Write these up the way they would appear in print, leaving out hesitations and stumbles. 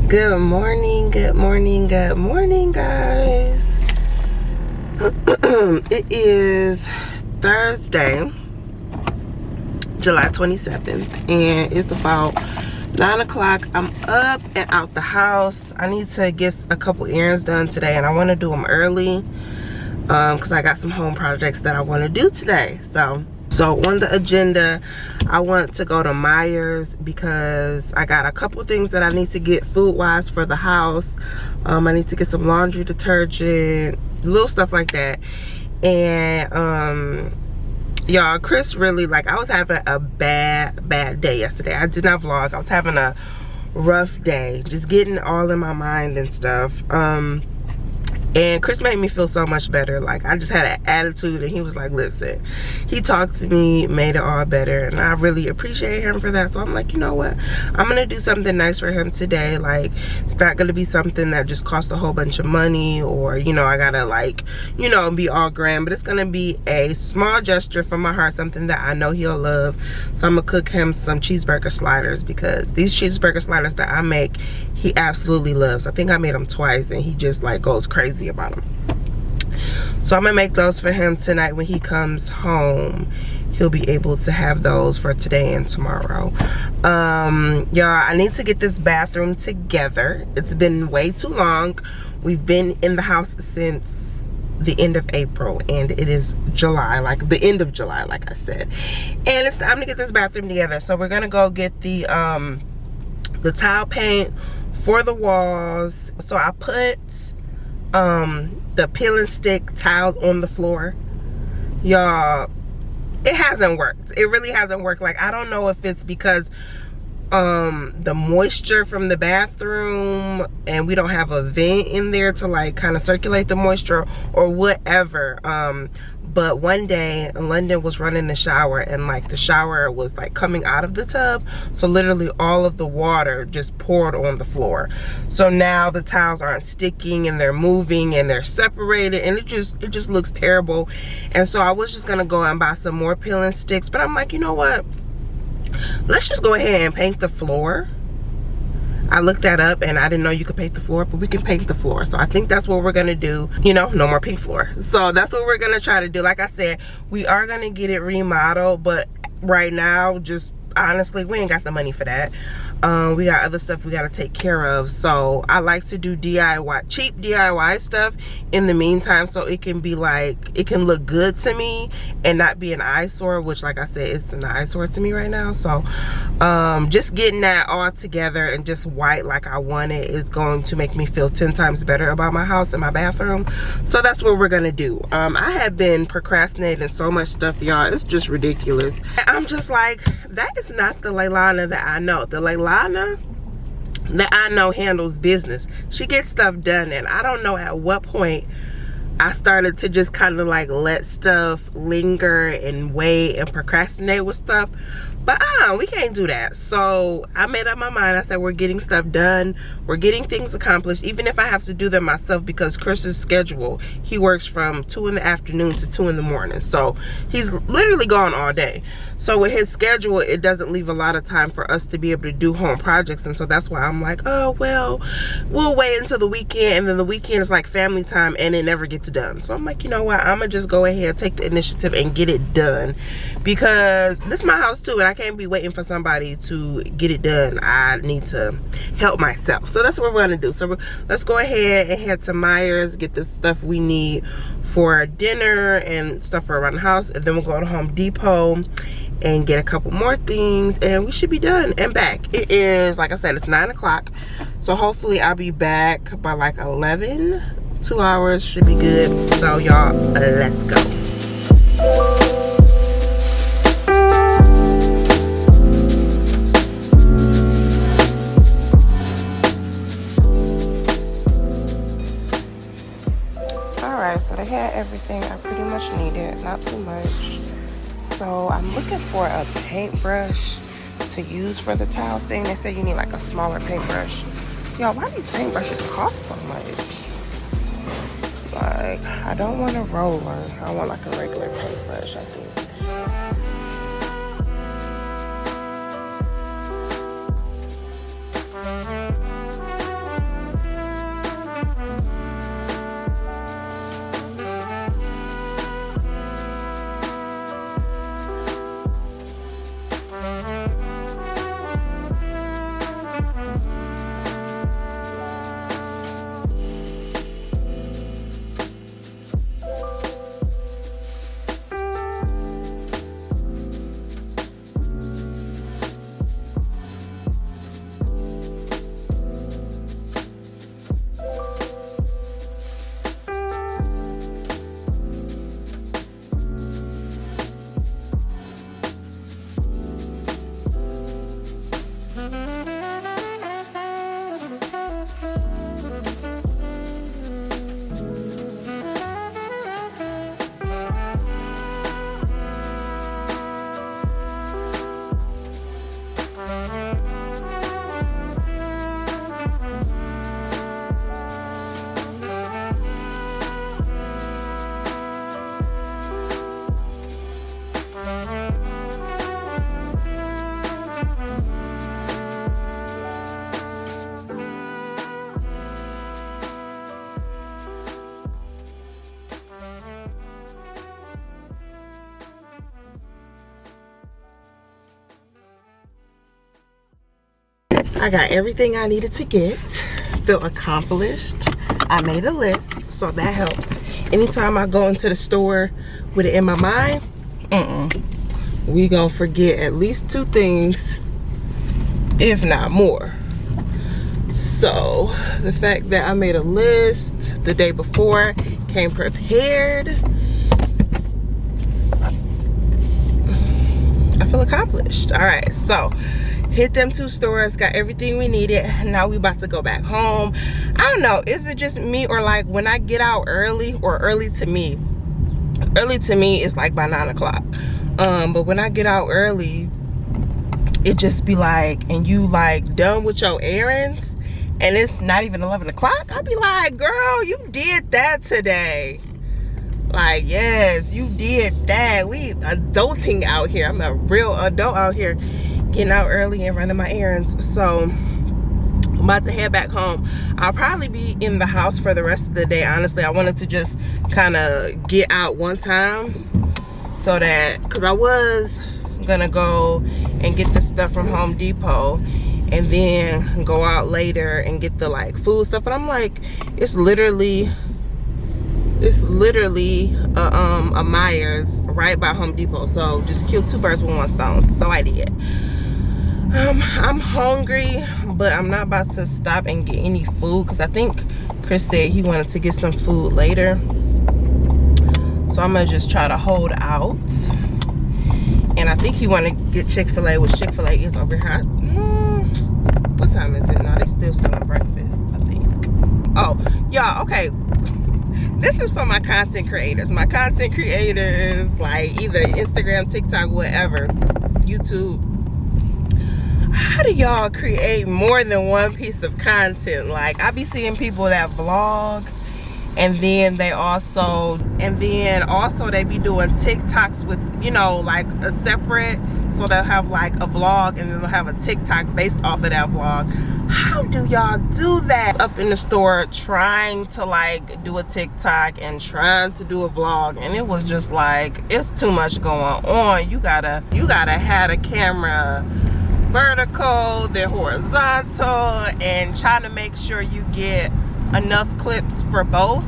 Good morning, good morning, good morning, guys. It is Thursday, July 27th, and it's about 9 o'clock. I'm up and out the house. I need to get a couple errands done today, and I want to do them early because I got some home projects that I want to do today. So on the agenda, I want to go to Meijer's because I got a couple things that I need to get food-wise for the house. I need to get some laundry detergent, little stuff like that. And y'all, Chris really, like, I was having a bad day yesterday. I did not vlog. I was having a rough day, just getting all in my mind and stuff. And Chris made me feel so much better. Like, I just had an attitude, and he was like, listen, he talked to me, made it all better, and I really appreciate him for that. So I'm like, you know what, I'm gonna do something nice for him today. Like, it's not gonna be something that just costs a whole bunch of money, or, you know, I gotta, like, you know, be all grand, but it's gonna be a small gesture from my heart, something that I know he'll love. So I'm gonna cook him some cheeseburger sliders, because these cheeseburger sliders that I make, he absolutely loves. I think I made them twice, and he just, like, goes crazy about them. So I'm gonna make those for him tonight. When he comes home, he'll be able to have those for today and tomorrow. Y'all, I need to get this bathroom together. It's been way too long. We've been in the house since the end of April, and it is July, like the end of July, like I said, and it's time to get this bathroom together. So we're gonna go get the tile paint for the walls. So I put the peel and stick tiles on the floor. Y'all, it hasn't worked. It really hasn't worked. Like, I don't know if it's because the moisture from the bathroom, and we don't have a vent in there to, like, kind of circulate the moisture or whatever. But one day London was running the shower, and, like, the shower was, like, coming out of the tub, so literally all of the water just poured on the floor. So now the tiles aren't sticking, and they're moving, and they're separated, and it just looks terrible. And so I was just gonna go and buy some more peel and sticks, but I'm like, you know what, let's just go ahead and paint the floor. I looked that up, and I didn't know you could paint the floor, but we can paint the floor. So I think that's what we're gonna do. You know, no more pink floor. So that's what we're gonna try to do. Like I said, we are gonna get it remodeled, but right now, just honestly, we ain't got the money for that. We got other stuff we gotta take care of. So I like to do DIY, cheap DIY stuff in the meantime, so it can be like, it can look good to me and not be an eyesore, which, like I said, it's an eyesore to me right now. So just getting that all together and just white like I want it is going to make me feel 10 times better about my house and my bathroom. So that's what we're gonna do. I have been procrastinating so much stuff, y'all. It's just ridiculous. I'm just like, that is not the Leilana that I know. The Leilana that I know handles business. She gets stuff done, and I don't know at what point I started to just kind of, like, let stuff linger and wait and procrastinate with stuff. But we can't do that. So I made up my mind. I said, we're getting stuff done. We're getting things accomplished, even if I have to do them myself, because Chris's schedule, he works from 2 in the afternoon to 2 in the morning. So he's literally gone all day. So with his schedule, it doesn't leave a lot of time for us to be able to do home projects. And so that's why I'm like, oh, well, we'll wait until the weekend. And then the weekend is like family time, and it never gets done. So I'm like, you know what? I'm going to just go ahead, take the initiative, and get it done. Because this is my house too, and I can't be waiting for somebody to get it done. I need to help myself. So that's what we're gonna do. So let's go ahead and head to Meijer's, get the stuff we need for dinner and stuff for around the house, and then we'll go to Home Depot and get a couple more things, and we should be done and back. It is, like I said, it's 9 o'clock, so hopefully I'll be back by like 11. 2 hours should be good. So y'all, let's go. So they had everything I pretty much needed, not too much. So I'm looking for a paintbrush to use for the tile thing. They said you need like a smaller paintbrush. Y'all, why these paintbrushes cost so much? Like, I don't want a roller. I want like a regular paintbrush, I think. I got everything I needed to get. Feel accomplished. I made a list, so that helps. Anytime I go into the store with it in my mind, we gonna forget at least 2 things, if not more. So the fact that I made a list the day before, came prepared, I feel accomplished. All right, so hit them 2 stores, got everything we needed. Now we about to go back home. I don't know, is it just me, or like when I get out early, or early to me is like by 9 o'clock. But when I get out early, it just be like, and you like done with your errands and it's not even 11 o'clock, I'll be like, girl, you did that today. Like, yes, you did that. We adulting out here. I'm a real adult out here, getting out early and running my errands. So I'm about to head back home. I'll probably be in the house for the rest of the day. Honestly, I wanted to just kind of get out one time, so that, because I was gonna go and get the stuff from Home Depot and then go out later and get the like food stuff, but I'm like, it's literally a Meijer's right by Home Depot, so just kill 2 birds with 1 stone. So I did. I'm hungry, but I'm not about to stop and get any food, because I think Chris said he wanted to get some food later, so I'm gonna just try to hold out. And I think he wanted to get Chick-fil-A, which Chick-fil-A is over here. What time is it? No, they still selling breakfast, I think. Oh, y'all, okay. This is for my content creators. My content creators, like either Instagram, TikTok, whatever, YouTube. How do y'all create more than 1 piece of content? Like, I be seeing people that vlog, and then also they be doing TikToks with, you know, like a separate, so they'll have like a vlog and then they'll have a TikTok based off of that vlog. How do y'all do that? Up in the store trying to like do a TikTok and trying to do a vlog, and it was just like, it's too much going on. You gotta have a camera vertical, then horizontal, and trying to make sure you get enough clips for both.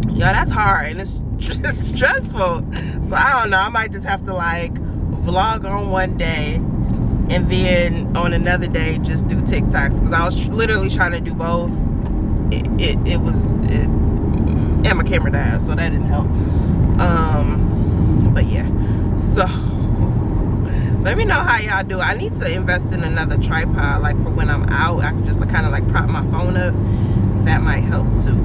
Yeah, that's hard, and it's just stressful. So I don't know, I might just have to like vlog on one day and then on another day just do TikToks, because I was literally trying to do both. And my camera died, so that didn't help. But yeah, so let me know how y'all do. I need to invest in another tripod, like for when I'm out, I can just kind of like prop my phone up. That might help too.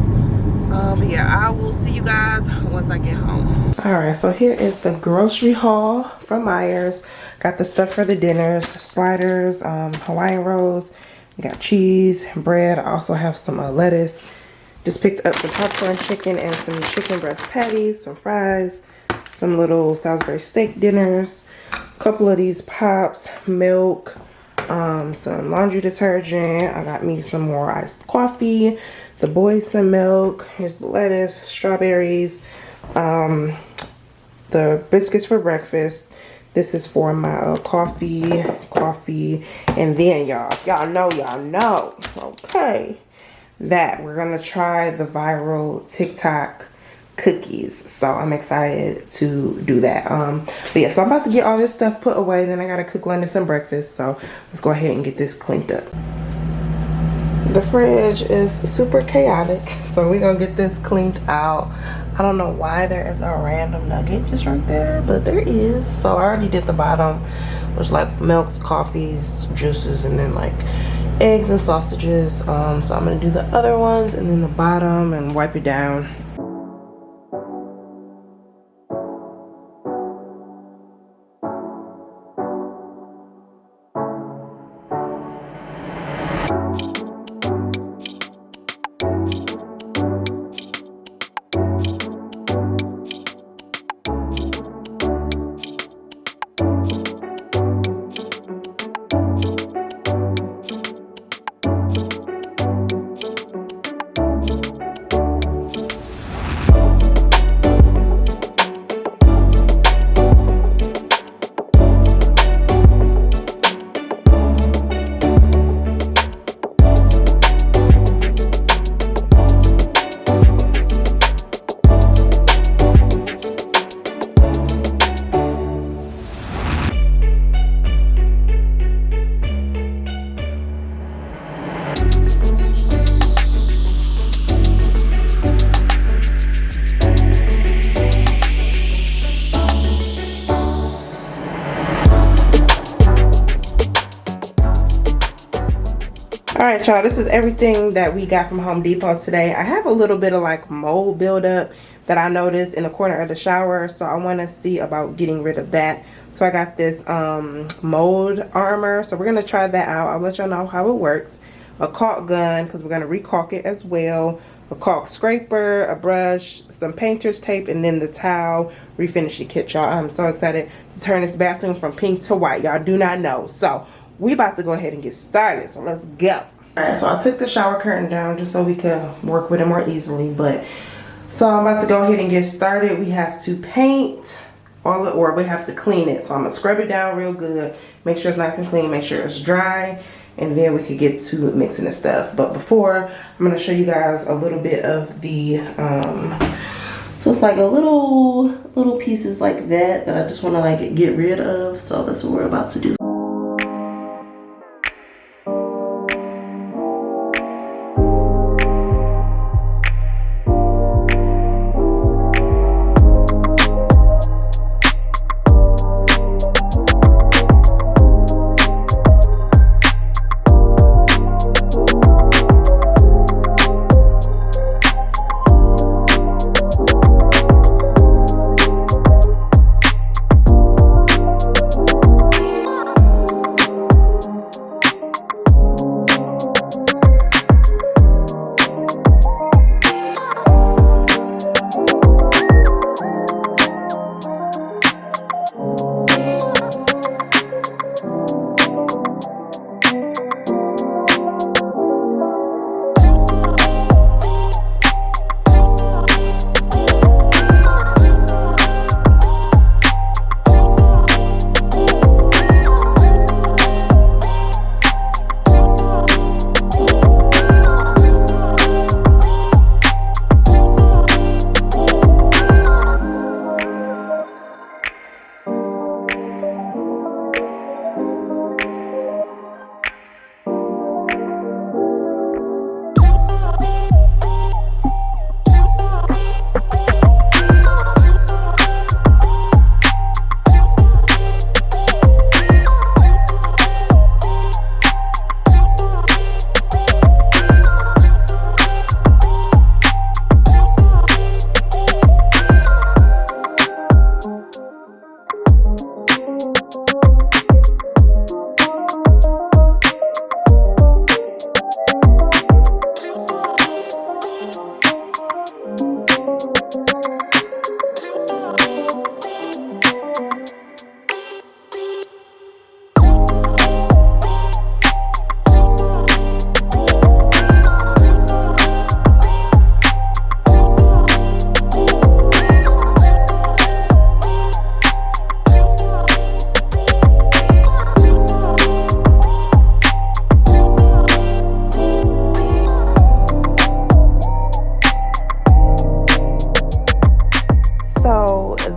But yeah, I will see you guys once I get home. All right, so here is the grocery haul from Meijer's. Got the stuff for the dinners: sliders, Hawaiian rolls. We got cheese, bread. I also have some lettuce. Just picked up some popcorn chicken and some chicken breast patties, some fries, some little Salisbury steak dinners, a couple of these pops, milk, some laundry detergent. I got me some more iced coffee, the boys some milk. Here's the lettuce, strawberries, the biscuits for breakfast. This is for my coffee, and then y'all know, okay, that we're gonna try the viral TikTok cookies. So I'm excited to do that. But yeah, so I'm about to get all this stuff put away, then I gotta cook London some breakfast. So let's go ahead and get this cleaned up. The fridge is super chaotic, so we're gonna get this cleaned out. I don't know why there is a random nugget just right there, but there is. So I already did the bottom, which like milks, coffees, juices, and then like eggs and sausages. So I'm gonna do the other ones and then the bottom and wipe it down. All right, y'all, this is everything that we got from Home Depot today. I have a little bit of like mold buildup that I noticed in the corner of the shower, so I want to see about getting rid of that. So I got this mold armor, so we're gonna try that out. I'll let y'all know how it works. A caulk gun, because we're gonna recaulk it as well. A caulk scraper, a brush, some painter's tape, and then the towel refinishing kit, y'all. I'm so excited to turn this bathroom from pink to white. Y'all do not know. So we about to go ahead and get started, so let's go. All right, so I took the shower curtain down just so we could work with it more easily, so I'm about to go ahead and get started. We have to paint all it, or we have to clean it. So I'm gonna scrub it down real good, make sure it's nice and clean, make sure it's dry, and then we could get to mixing the stuff. But before, I'm gonna show you guys a little bit of the, so it's like a little pieces like that I just wanna like get rid of. So that's what we're about to do.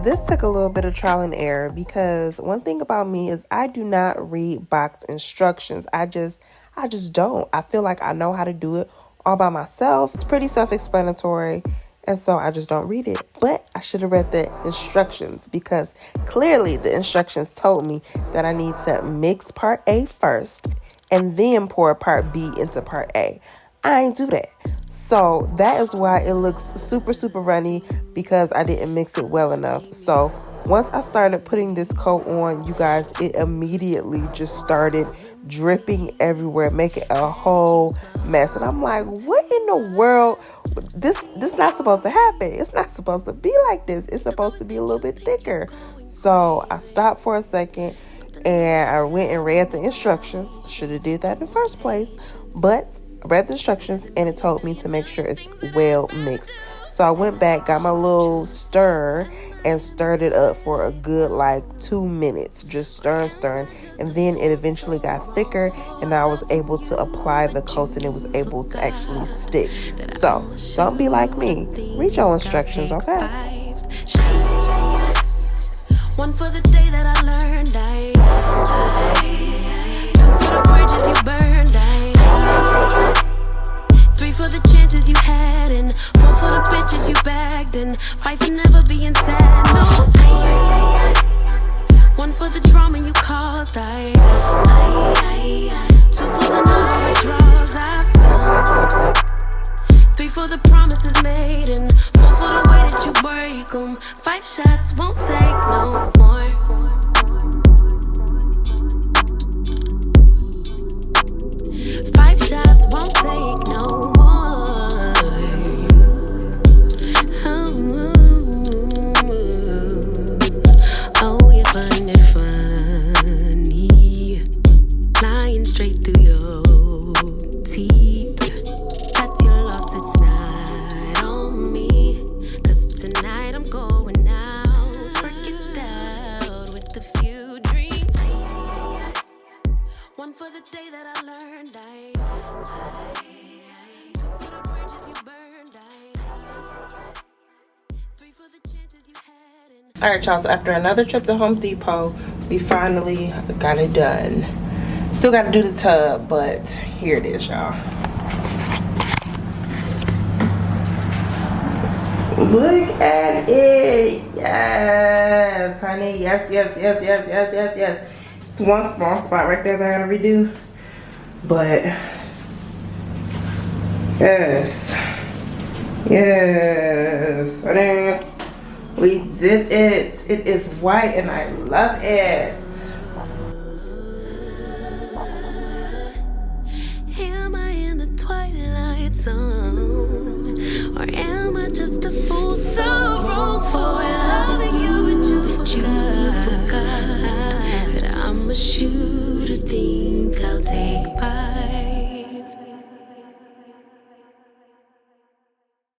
This took a little bit of trial and error, because one thing about me is I do not read box instructions. I just don't. I feel like I know how to do it all by myself. It's pretty self-explanatory, and so I just don't read it. But I should have read the instructions, because clearly the instructions told me that I need to mix part A first and then pour part B into part A. I ain't do that. So that is why it looks super runny, because I didn't mix it well enough. So once I started putting this coat on, you guys, it immediately just started dripping everywhere, making a whole mess. And I'm like, what in the world? This not supposed to happen. It's not supposed to be like this. It's supposed to be a little bit thicker. So I stopped for a second and I went and read the instructions. Should have did that in the first place, but I read the instructions and it told me to make sure it's well mixed. So I went back, got my little stir, and stirred it up for a good like 2 minutes, just stirring, and then it eventually got thicker, and I was able to apply the coat and it was able to actually stick. So don't be like me. Read your instructions, okay? One for the day that I learned, two for the bridges you burned, 3 for the chances you had, and 4 for the bitches you bagged, and 5 for never being sad. No, 1 for the drama you caused, 2 for the night draws, All right, y'all, so after another trip to Home Depot, we finally got it done. Still got to do the tub, but here it is, y'all. Look at it. Yes, honey. Yes, yes, yes, yes, yes, yes, yes. It's one small spot right there that I gotta redo. But yes. Yes. Honey. We did it. It is white and I love it. Am I in the twilight zone? Or am I just a fool so wrong for loving you? But you forgot that I'm a shooter, think I'll take part.